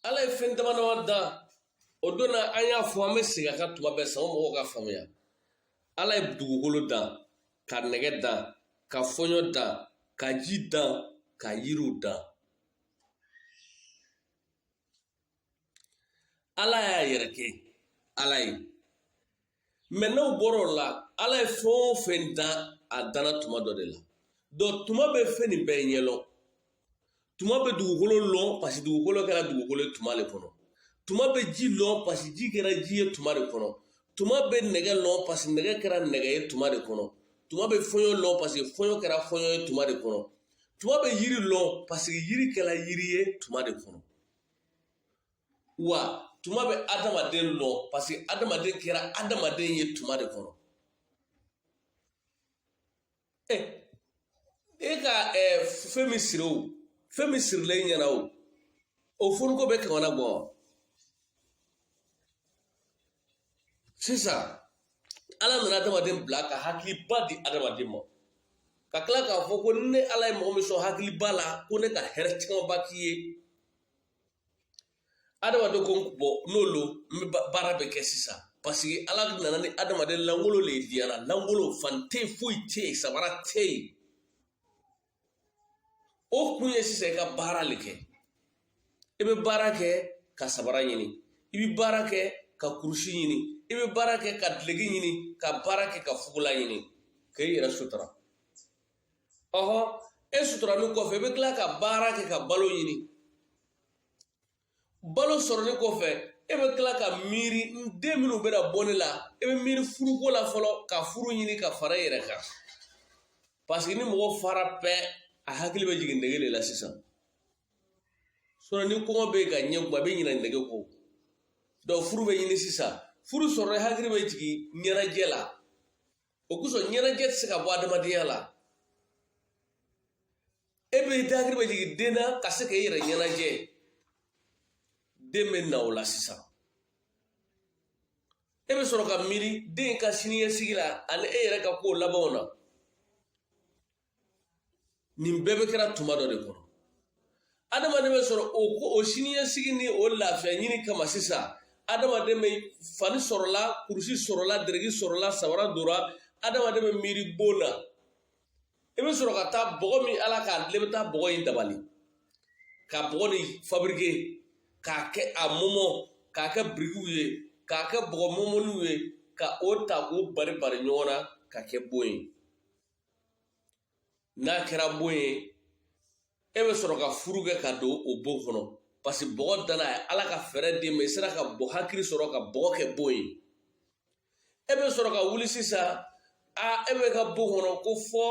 ala ye fɛn dama dama da o don na an y'a fɔ an bɛ segin a kan tuma bɛɛ san o mɔgɔw ka faamuya ala ye dugukolo dan ka nɛgɛ dan ka fɔɲɔ dan ka ji dan ka yiriw dan ala y'a yɛrɛ kɛ ala ye mɛ n'aw bɔra o la ala ye fɛn o fɛn dan a danna tuma dɔ de la donc tuma bɛ fɛn nin bɛɛ ɲɛlɔn tuma bɛ dugukolo lɔn parce que dugukolo kɛra dugukolo ye tuma de kɔnɔ tuma bɛ ji lɔn parce que ji kɛra ji ye tuma de kɔnɔ tuma bɛ nɛgɛ lɔn parce que nɛgɛ kɛra nɛgɛ ye tuma de kɔnɔ tuma bɛ fɔɲɔ lɔn parce que fɔɲɔ kɛra fɔɲɔ ye tuma de kɔnɔ tuma bɛ yiri lɔn parce que yiri kɛra yiri ye tuma de kɔnɔ wa tuma bɛ adamaden lɔn parce que adamaden kɛra adamaden ye tuma de kɔnɔ e ka fɛn min siri o fɛn min sirilen ɲɛna o furuko bɛ kamana bɔ sisan ala nana adamaden bila ka hakiliba di adamaden ma ka tila k'a fɔ ko ne ala ye mɔgɔ min sɔn hakiliba la ko ne ka hɛrɛ camanba k'i ye adamaden ko bɔn n'olu n bɛ baara bɛ kɛ sisan parce que ala nana ni adamaden langolo le diyara langolo fan tɛ foyi tɛ yen sabara tɛ yen o kun ye sisan i ka baara le kɛ i bɛ baara kɛ ka sabara ɲini i bɛ baara kɛ ka kurusi ɲini i bɛ baara kɛ ka dileki ɲini ka baara kɛ ka fugula ɲini k'i yɛrɛ sutura ɔhɔ e suturani kɔfɛ i bɛ tila ka baara kɛ ka balo ɲini balo sɔrɔli kɔfɛ e bɛ tila ka miiri den minnu bɛna bɔ ne la e bɛ miiri furuko la fɔlɔ ka furu ɲini ka fara i yɛrɛ kan parce que ni mɔgɔ fara bɛɛ a hakili bɛ jigin nɛgɛ de la sisan ni kɔngɔ bɛ ka ɲɛ guwa a bɛ ɲinɛ nɛgɛ kɔ donc furu bɛ ɲini sisan furu sɔrɔ hakili bɛ jigin ɲɛnajɛ la o kosɔn ɲɛnajɛ tɛ se ka bɔ adamadenya la e bɛ hakili bɛ jigin den na ka se k'e yɛrɛ ɲɛnajɛ den bɛ na o la sisan e bɛ sɔrɔ ka miiri den ka siniɲɛsigi la ani e yɛrɛ ka kow labanw na nin bɛɛ bɛ kɛra tuma dɔ de kɔnɔ adamaden bɛ sɔrɔ o siniɲɛsigi ni o lafiya ɲini kama sisan adamaden bɛ fani sɔrɔla kurusi sɔrɔla dereki sɔrɔla sabara dora adamaden bɛ miiri bon na i bɛ sɔrɔ ka taa bɔgɔ min ala k'a dilan i bɛ taa bɔgɔ in dabali ka bɔgɔ ni fabrike k'a kɛ a mɔmɔ k'a kɛ birikiw ye k'a kɛ bɔgɔ mɔmɔniw ye ka o ta k'o bari bari ɲɔgɔn na ka kɛ bon ye n'a kɛra bon ye e bɛ sɔrɔ ka furu kɛ ka don o bon kɔnɔ parce que bɔgɔ danna ye ala ka fɛɛrɛ d'e ma i sera ka bɔ hakili sɔrɔ ka bɔgɔ kɛ bon ye e bɛ sɔrɔ ka wuli sisan e bɛ ka bon kɔnɔ ko fɔ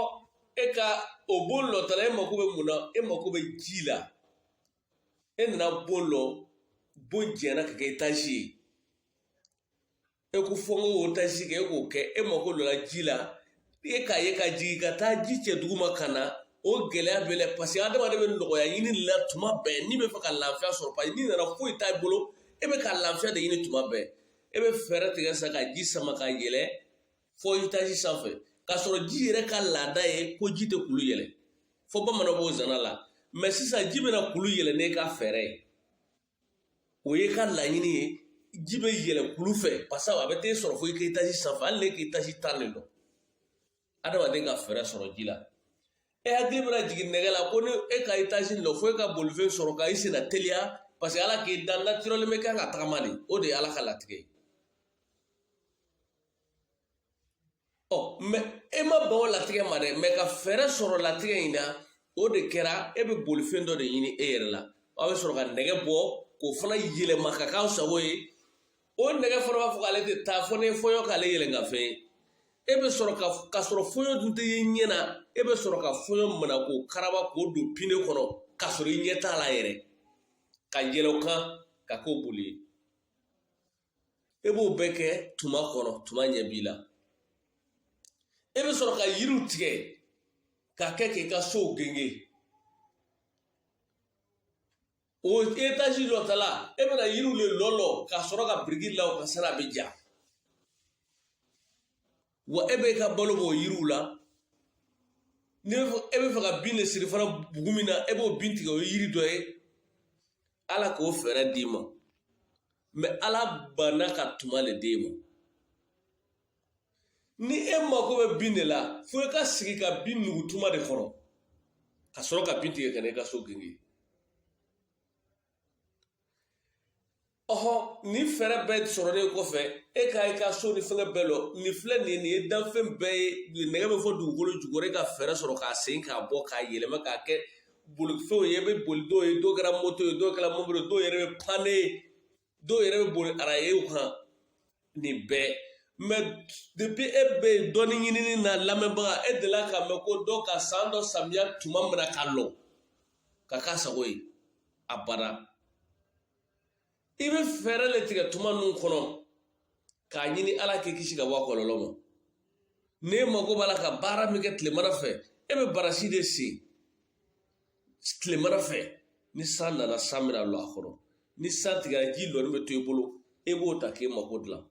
e ka o bon lɔtala e mako bɛ mun na e mako bɛ ji la e nana bon lɔ bon jɛnna ka kɛ etazi ye e ko fɔ n k'o etazi kɛ e k'o kɛ e mako lɔla ji la e k'a ye ka jigin ka taa ji cɛ duguma ka na o gɛlɛya bɛ la parce que adamaden bɛ nɔgɔya ɲini la tuma bɛɛ n'i bɛ fɛ ka lafiya sɔrɔ parce que n'i nana foyi t'a bolo e bɛ ka lafiya de ɲini tuma bɛɛ e bɛ fɛɛrɛ tigɛ sisan ka ji sama ka yɛlɛ fɔ etazi sanfɛ k'a sɔrɔ ji yɛrɛ ka laada ye ko ji tɛ kulu yɛlɛ fɔ bamananw b'o zana la mɛ sisan ji bɛna kulu yɛlɛ n'e ka fɛɛrɛ ye o ye ka laɲini ye ji bɛ yɛlɛ kulu fɛ parce que a bɛ t'e sɔrɔ fo i ka etazi sanfɛ hali n'e ka etazi tan de dɔn adamaden ka fɛɛrɛ sɔrɔ ji la e hakili bɛna jigin nɛgɛ la ko ni e ka etazi lɔ fo e ka bolifɛn sɔrɔ ka i senna teliya parce que ala k'e dan naturellement bɛ kan ka tagama de o de ye ala ka latigɛ ye mɛ e ma ban o latigɛ ma dɛ mɛ ka fɛɛrɛ sɔrɔ latigɛ in na o de kɛra e bɛ bolifɛn dɔ de ɲini e yɛrɛ la aw bɛ sɔrɔ ka nɛgɛ bɔ k'o fana yɛlɛma ka k'aw sago ye o nɛgɛ fana b'a fɔ k'ale tɛ taa fɔ ni fɔɲɔ k'ale yɛlɛn ka fɛn ye e bɛ sɔrɔ ka sɔrɔ fɔɲɔ dun tɛ ye ɲɛ na e bɛ sɔrɔ ka fɔɲɔ mana k'o karaba k'o don pine kɔnɔ k'a sɔrɔ i ɲɛ t'a la yɛrɛ ka yɛlɛ o kan ka k'o boli ye e b'o bɛɛ kɛ tuma kɔnɔ tuma ɲɛ b'i la e bɛ sɔrɔ ka yiriw tigɛ k'a kɛ k'i ka sow genge o etazi dɔ ta la e bɛna yiriw le lɔlɔ k'a sɔrɔ ka biriki la o ka sara a bɛ ja wa e bɛ ka balo b'o yiriw la ni e bɛ fɛ ka bin de siri fana bugu min na e b'o bin tigɛ o ye yiri dɔ ye ala k'o fɛɛrɛ d'i ma mɛ ala banna ka tuma le d'e ma ni e mako bɛ bin de la fo i ka sigi ka bin nugu tuma de kɔrɔ ka sɔrɔ ka bin tigɛ ka na i ka so genge ni fɛɛrɛ bɛɛ sɔrɔlen kɔfɛ e ka i ka so ni fɛngɛ bɛɛ lɔ nin filɛ nin ye danfɛn bɛɛ ye nɛgɛ bɛ fɔ dugukolo jukɔrɔ e ka fɛɛrɛ sɔrɔ k'a sen k'a bɔ k'a yɛlɛma k'a kɛ bolifɛnw ye e bɛ boli dɔw ye dɔw kɛra moto ye dɔw kɛra mobili dɔw yɛrɛ bɛ pane dɔw yɛrɛ bɛ boli arayew kan nin bɛɛ mɛ depuis e bɛ dɔɔni ɲinini na lamɛnbaga e delila ka mɛn ko dɔ ka san dɔ samiya tuma mina ka lɔ ka k'a sago ye a banna i bɛ fɛɛrɛ le tigɛ tuma ninnu kɔnɔ k'a ɲini ala k'i kisi ka bɔ a kɔlɔlɔ ma n'e mago b'a la ka baara min kɛ tilemana fɛ e bɛ barasi de sen tilemana fɛ ni san nana san bɛna lɔ a kɔrɔ ni san tigɛra ji lɔni bɛ to i bolo e b'o ta k'e mako dilan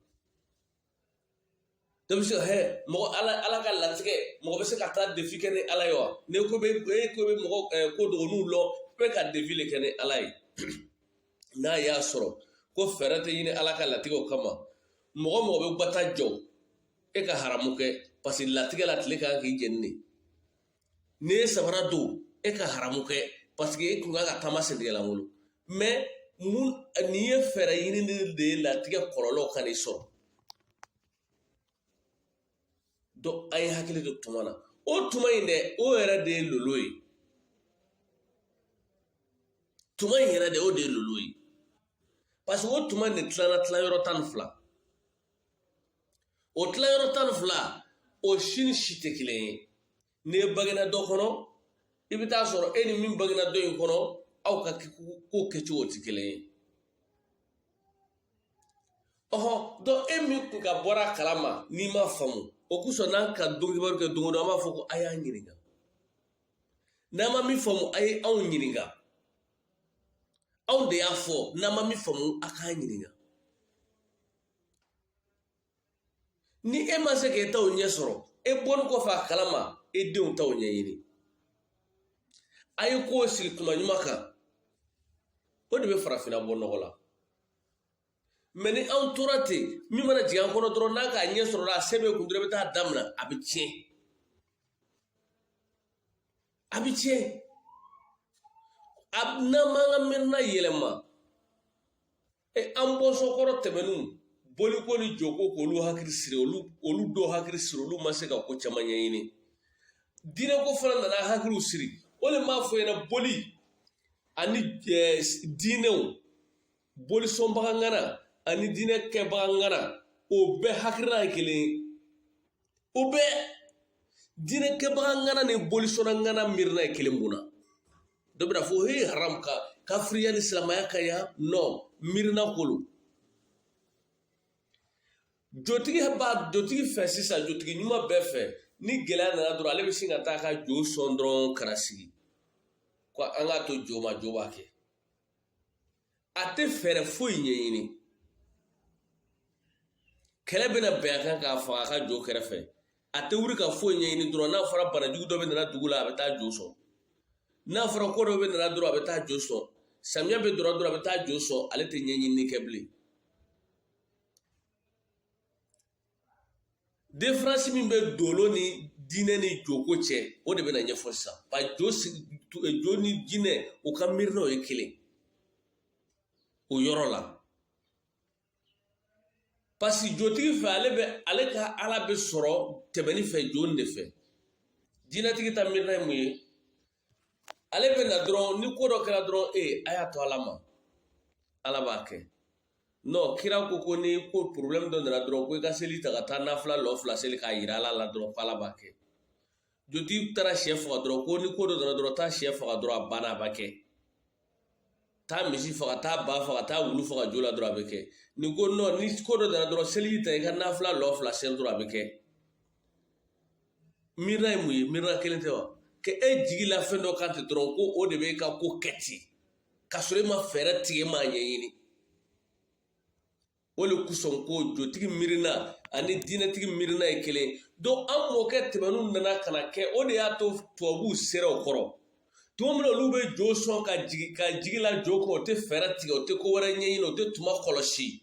dɔ bɛ se ka mɔgɔ ala ka latigɛ mɔgɔ bɛ se ka taa defi kɛ ni ala ye wa ne ko bɛ mɔgɔ ko dɔgɔninw lɔ i bɛ ka defi le kɛ ni ala ye n'a y'a sɔrɔ ko fɛɛrɛ tɛ ɲini ala ka latigɛw kama mɔgɔ bɛ gbata jɔ e ka haramu kɛ parce que latigɛ la tile kan k'i jeni de n'i ye sabara don e ka haramu kɛ parce que e tun kan ka taama sentigɛlankolon mɛ nin ye fɛɛrɛ ɲini de ye latigɛ kɔlɔlɔw ka n'i sɔrɔ donc an ye hakili to tuma na o tuma in dɛ o yɛrɛ de ye lolo ye tuma in yɛrɛ de o de ye lolo ye parce que o tuma de tilala tilayɔrɔ 12 o tilayɔrɔ 12 o si ni si tɛ kelen ye n'i ye bangena dɔ kɔnɔ i bɛ taa sɔrɔ e ni min bangena dɔ in kɔnɔ aw ka ko kɛcogo tɛ kelen ye donc e min kun ka bɔra a kalama n'i ma faamu o kusɔn n'an ka dɔnkibaru kɛ don o don an b'a fɔ ko a y'an ɲininka n'an ma min faamu a ye anw ɲininka anw de y'a fɔ n'an ma min faamu a k'an ɲininka ni e ma se k'e taw ɲɛ sɔrɔ e bɔni kɔfɛ a kalama e denw taw ɲɛɲini a ye kow sigi tuma ɲuman kan o de bɛ farafinna bɔ nɔgɔ la mɛ ni anw tora ten min mana jigin an kɔnɔ dɔrɔn n'a k'a ɲɛ sɔrɔ a se bɛ kun dɔrɔn i bɛ taa damina a bɛ tiɲɛ a bɛ tiɲɛ n'an m'an ka miirina yɛlɛma an bɔnsɔnkɔrɔ tɛmɛnenw boliko ni jɔko k'olu hakili siri olu dɔw hakili siri olu ma se ka ko caman ɲɛɲini diinɛko fana nana hakiliw siri o de m'a fɔ ɲɛna boli ani diinɛw bolisɔnbagangana ani diinɛ kɛbagangana o bɛɛ hakilina ye kelen ye o bɛɛ diinɛ kɛbagangana ni bolisɔnangana miirina ye kelen mun na dɔ bɛna fɔ haram kafiriya ni silamɛya ka yan non miirina kolo jotigi fɛ sisan jotigi ɲuman bɛɛ fɛ ni gɛlɛya nana dɔrɔn ale bɛ sin ka taa ka jo sɔn dɔrɔn kana sigi ko an k'a to jo ma jo b'a kɛ a tɛ fɛɛrɛ foyi ɲɛɲini kɛlɛ bɛna bɛn a kan k'a faga a ka jo kɛrɛfɛ a tɛ wuli ka foyi ɲɛɲini dɔrɔn n'a fɔra banajugu dɔ bɛ nana dugu la a bɛ taa jo sɔn n'a fɔra ko dɔ bɛ nana dɔrɔn a bɛ taa jo sɔn samiya bɛ dɔrɔn a bɛ taa jo sɔn ale tɛ ɲɛɲini kɛ bilen différence min bɛ dolo ni diinɛ ni joko cɛ o de bɛna ɲɛfɔ sisan ba jo ni diinɛ o ka miirinaw ye kelen o yɔrɔ la parce que jotigi fɛ ale ka ala bɛ sɔrɔ tɛmɛni fɛ jo de fɛ diinɛtigi ta miirina ye mun ye ale bɛ na dɔrɔn ni ko dɔ kɛra dɔrɔn a y'a to ala ma ala b'a kɛ non kira ko ni ko problème dɔ nana dɔrɔn ko i ka seli ta ka taa nafila lɔ 2 seli k'a yira ala la dɔrɔn ko ala b'a kɛ jotigi taara sɛ faga dɔrɔn ko ni ko dɔ nana dɔrɔn taa sɛ faga dɔrɔn a banna a b'a kɛ taa misi faga taa ba faga taa wulu faga jo la dɔrɔn a bɛ kɛ ni ko non ni ko dɔ nana dɔrɔn seli ta i ka nafila lɔ 2 seli dɔrɔn a bɛ kɛ miirina ye mun ye miirina kelen tɛ wa ka e jigi la fɛn dɔ kan ten dɔrɔn ko o de bɛ ka ko kɛ ten ka sɔrɔ e ma fɛɛrɛ tigɛ m'a ɲɛɲini o le kusɔn ko jotigi miirina ani diinɛtigi miirina ye kelen donc an mɔkɛ tɛmɛnnu nana ka na kɛ o de y'a to tubabuw sera o kɔrɔ tuma min na olu bɛ jo sɔn ka jigi la jo kan o tɛ fɛɛrɛ tigɛ o tɛ ko wɛrɛ ɲɛɲini o tɛ tuma kɔlɔsi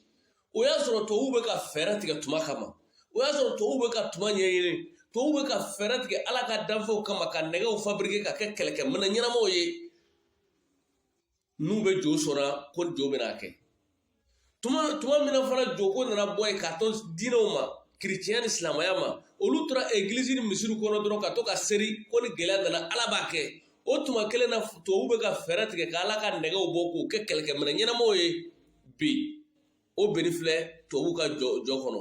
o y'a sɔrɔ tubabuw bɛ ka fɛɛrɛ tigɛ tuma kama o y'a sɔrɔ tubabuw bɛ ka tuma ɲɛɲini tubabuw bɛ ka fɛɛrɛ tigɛ ala ka danfɛnw kama ka nɛgɛw fabriquer ka kɛ kɛlɛkɛminɛn ɲɛnamaw ye n'u bɛ jo sɔrɔ ko jo bɛna kɛ tuma min na fana joko nana bɔ yen k'a to diinɛw ma kiricɛnya ni silamɛya ma olu tora egilizi ni misiri kɔnɔ dɔrɔn ka to ka seri ko ni gɛlɛya nana ala b'a kɛ o tuma kelen na tubabuw bɛ ka fɛɛrɛ tigɛ ka ala ka nɛgɛw bɔ k'o kɛ kɛlɛkɛminɛn ɲɛnamaw ye bi o beni filɛ tubabuw ka jɔ kɔnɔ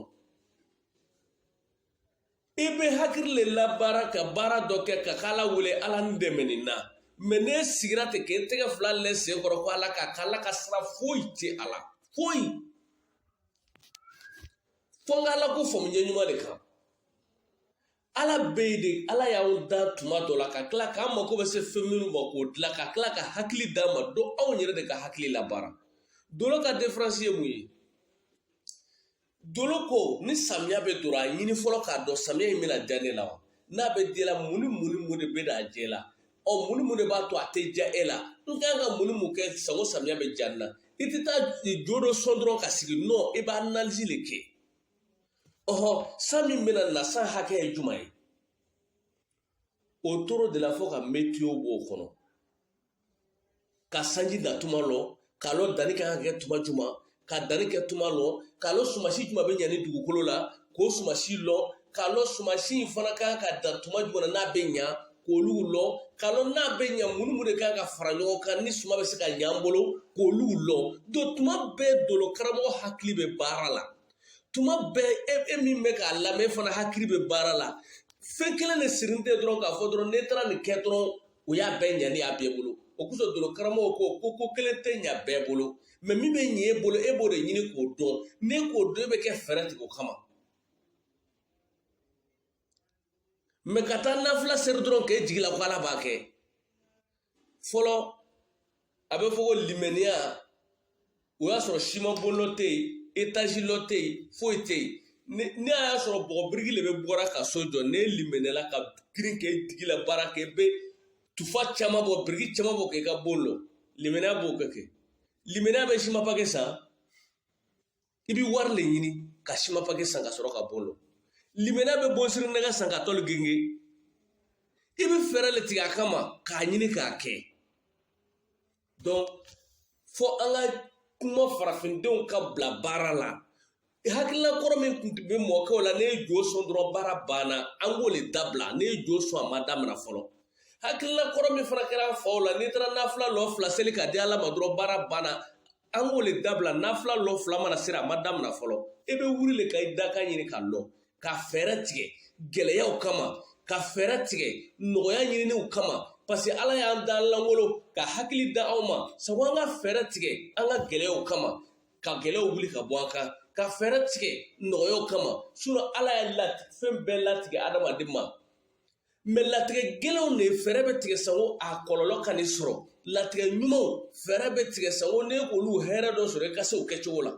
i bɛ hakili le labaara ka baara dɔ kɛ ka k'ala wele ala ni dɛmɛ nin na mɛ ne sigira ten k'e tɛgɛ fila lɛ sen kɔrɔ ko ala ka sira foyi tɛ a la foyi fo n ka ala ko faamuya ɲuman de kan ala bɛ yen de ala y'aw da tuma dɔ la ka tila k'an mako bɛ se fɛn minnu ma k'o dilan ka tila ka hakili d'a ma don anw yɛrɛ de ka hakili labaara dolo ka diferansi ye mun ye dolo ko ni samiya bɛ dɔrɔn a ɲini fɔlɔ k'a dɔn samiya in bɛna diya ne la wa n'a bɛ diya la mun de bɛ n'a jɛ la mun de b'a to a tɛ diya e la n kan ka mun kɛ sago samiya bɛ diya n na i tɛ taa jo dɔ sɔn dɔrɔn ka sigi nɔ i b'a analyse le kɛ san min bɛna na san hakɛ ye jumɛn ye o toro de la fɔ ka météo b'o kɔnɔ ka sanji da tuma lɔ k'a lɔ danni kan ka kɛ tuma jumɛn ka danni kɛ tuma lɔ k'a lɔ sumasi jumɛn bɛ ɲɛ ni dugukolo la k'o sumasi lɔ k'a lɔ sumasi in fana kan ka dan tuma jumɛn n'a bɛ ɲa k'olu lɔ k'a lɔ n'a bɛ ɲa mun de kan ka fara ɲɔgɔn kan ni suma bɛ se ka ɲa an bolo k'olu lɔ don tuma bɛɛ dolo karamɔgɔ hakili bɛ baara la tuma bɛɛ e min bɛ k'a lamɛn fana hakili bɛ baara la fɛn kelen de sirin tɛ dɔrɔn k'a fɔ dɔrɔn ne taara nin kɛ dɔrɔn o y'a bɛɛ ɲa ne y'a bɛɛ bolo o kosɔn dolo karamɔgɔ ko kelen tɛ ɲa bɛɛ bolo mɛ min bɛ ɲɛ e bolo e b'o de ɲini k'o dɔn ne k'o dɔn e bɛ kɛ fɛɛrɛ tigɛ o kama mɛ ka taa nafila seri dɔrɔn k'e jigi la ko ala b'a kɛ fɔlɔ a bɛ fɔ ko limaniya o y'a sɔrɔ siman bonlɔ tɛ yen étage lɔ tɛ yen foyi tɛ yen ne y'a sɔrɔ bɔgɔ biriki le bɛ bɔra ka so jɔ ne limaniyala ka girin k'e digi la baara kɛ bɛ tufa caman bɔ biriki caman bɔ k'i ka bon lɔ limaniya b'o kɛ limaniya bɛ siman pake san i bɛ wari le ɲini ka siman pake san ka sɔrɔ ka bon lɔ limaniya bɛ bon siri nɛgɛ san ka tɔli genge i bɛ fɛɛrɛ le tigɛ a kama k'a ɲini k'a kɛ donc fo an ka kuma farafindenw ka bila baara la hakilina kɔrɔ min tun bɛ mɔkɛw la ne ye jo sɔn dɔrɔn baara banna an k'o le dabila ne ye jo sɔn a ma daminɛ fɔlɔ hakilina kɔrɔ min fana kɛra faw la n'i taara nafila lɔ fila seli ka di ala ma dɔrɔn baara banna an k'o le dabila nafila lɔ fila mana seri a ma daminɛ fɔlɔ e bɛ wuli le ka i dakan ɲini ka lɔ ka fɛɛrɛ tigɛ gɛlɛyaw kama ka fɛɛrɛ tigɛ nɔgɔya ɲininiw kama parce que ala y'an da langolo ka hakili da aw ma sabu an ka fɛɛrɛ tigɛ an ka gɛlɛyaw kama ka gɛlɛyaw wuli ka bɔ an kan ka fɛɛrɛ tigɛ nɔgɔyaw kama sinon ala ye fɛn bɛɛ latigɛ adamaden ma mɛ latigɛ gɛlɛnw de fɛɛrɛ bɛ tigɛ sango a kɔlɔlɔ ka n'i sɔrɔ latigɛ ɲumanw fɛɛrɛ bɛ tigɛ sango ne k'olu hɛrɛ dɔ sɔrɔ i ka se o kɛcogo la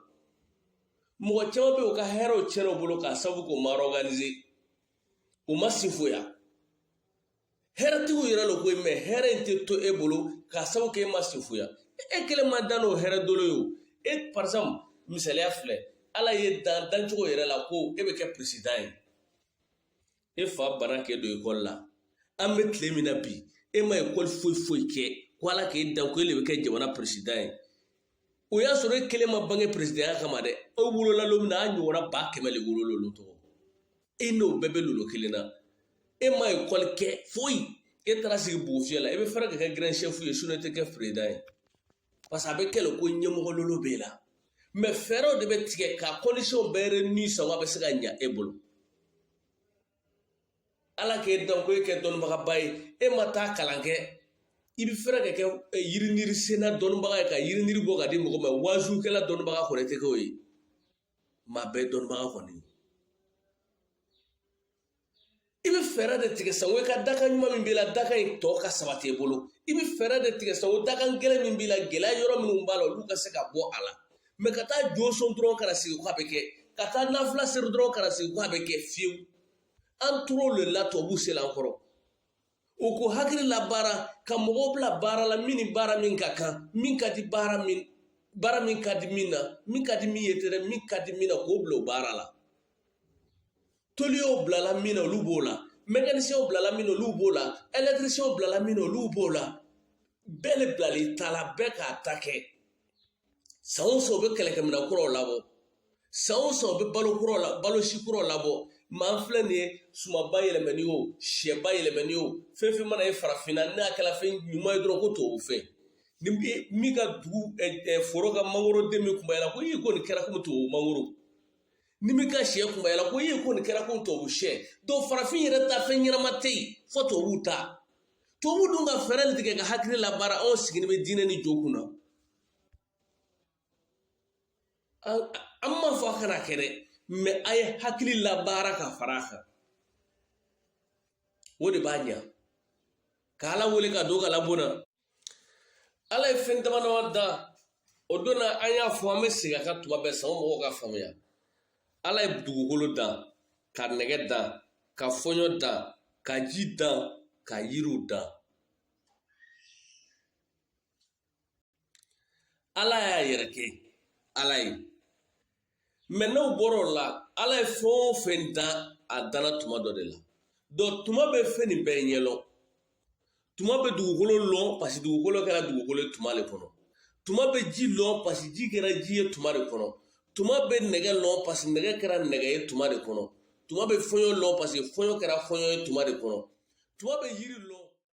mɔgɔ caman bɛ u ka hɛrɛw tiɲɛna u bolo k'a sababu k'o ma organiser u ma sinfoya hɛrɛtigiw yɛrɛ lo koyi mɛ hɛrɛ in tɛ to e bolo k'a sababu kɛ e ma sinfoya e kelen ma dan n'o hɛrɛ dolo ye o e par exemple misaliya filɛ ala ye dancogo yɛrɛ la ko e bɛ kɛ président ye e fa bana k'e don école la an bɛ tile min na bi e ma école foyi kɛ ko ala k'e dan ko e de bɛ kɛ jamana président ye o y'a sɔrɔ e kelen ma bange présidenya kama dɛ e wolola lo min na a ɲɔgɔnna 100 le wolola olu tɔgɔ e n'o bɛɛ bɛ lolo kelen na e ma école kɛ foyi e taara sigi bugufiyɛ la e bɛ fɛrɛ ka kɛ grand chef ye sinon e tɛ kɛ président ye parce que a bɛ kɛ le ko ɲɛmɔgɔ lolo b'e la mɛ fɛɛrɛw de bɛ tigɛ ka condition bɛɛ réunir sango a bɛ se ka ɲa e bolo ala k'e dan ko e kɛ dɔnnibagaba ye e ma taa kalan kɛ i bɛ fɛrɛ ka kɛ yiriniri sena dɔnnibaga ye ka yiriniri bɔ ka di mɔgɔ ma waazukɛla dɔnnibaga kɔni tɛ kɛ o ye maa bɛɛ dɔnnibaga kɔni i bɛ fɛɛrɛ de tigɛ sango i ka dakan ɲuman min b'i la dakan in tɔ ka sabati e bolo i bɛ fɛɛrɛ de tigɛ sango dakan gɛlɛn min b'i la gɛlɛya yɔrɔ minnu b'a la olu ka se ka bɔ a la mɛ ka taa jo sɔn dɔrɔn kana sigi ko a bɛ kɛ ka taa nafila seri dɔrɔn kana sigi ko a bɛ kɛ fiyewu an tor'o le la tubabuw selen an kɔrɔ o ko hakili la baara ka mɔgɔw bila baara la min ni baara min ka kan min ka di baara min ka di min na min ka di min ye tɛrɛ min ka di min na k'o bila o baara la toliyow bilala min na olu b'o la mécaniciens bilala min na olu b'o la électriciens bilala min na olu b'o la bɛɛ le bilali ta la bɛɛ k'a ta kɛ san o san u bɛ kɛlɛkɛminɛn kuraw labɔ san o san u bɛ balo si kuraw labɔ maa filɛ nin ye sumaba yɛlɛmɛni o sɛba yɛlɛmɛni o fɛn fɛn mana ye farafinna n'a kɛla fɛn ɲuman ye dɔrɔn ko tubabu fɛn ni min ka dugu foro ka mangoro den min kunbayala ko ko nin kɛra komi tubabu mangoro ni min ka sɛ kunbayala ko ko nin kɛra komi tubabu sɛ donc farafin yɛrɛ ta fɛn ɲɛnama tɛ yen fo tubabuw ta tubabu dun ka fɛɛrɛ le tigɛ ka hakili labaara anw sigilen bɛ diinɛ ni jo kunna an ma fɔ a kana kɛ dɛ mais a ye hakili labaara ka fara a kan o de b'a ɲa k'ala wele ka don ka labona ala ye fɛn dama dama da o don na an y'a fɔ an bɛ segin a kan tuma bɛɛ san o mɔgɔw ka faamuya ala ye dugukolo dan ka nɛgɛ dan ka fɔɲɔ dan ka ji dan ka yiriw dan ala y'a yɛrɛ kɛ ala ye mais n'aw bɔra o la ala ye fɛn o fɛn dan a danna tuma dɔ de la donc tuma bɛ fɛn nin bɛɛ ɲɛlɔn tuma bɛ dugukolo lɔn parce que dugukolo kɛra dugukolo ye tuma le kɔnɔ tuma bɛ ji lɔn parce que ji kɛra ji ye tuma de kɔnɔ tuma bɛ nɛgɛ lɔn parce que nɛgɛ kɛra nɛgɛ ye tuma de kɔnɔ tuma bɛ fɔɲɔ lɔn parce que fɔɲɔ kɛra fɔɲɔ ye tuma de kɔnɔ tuma bɛ yiri lɔn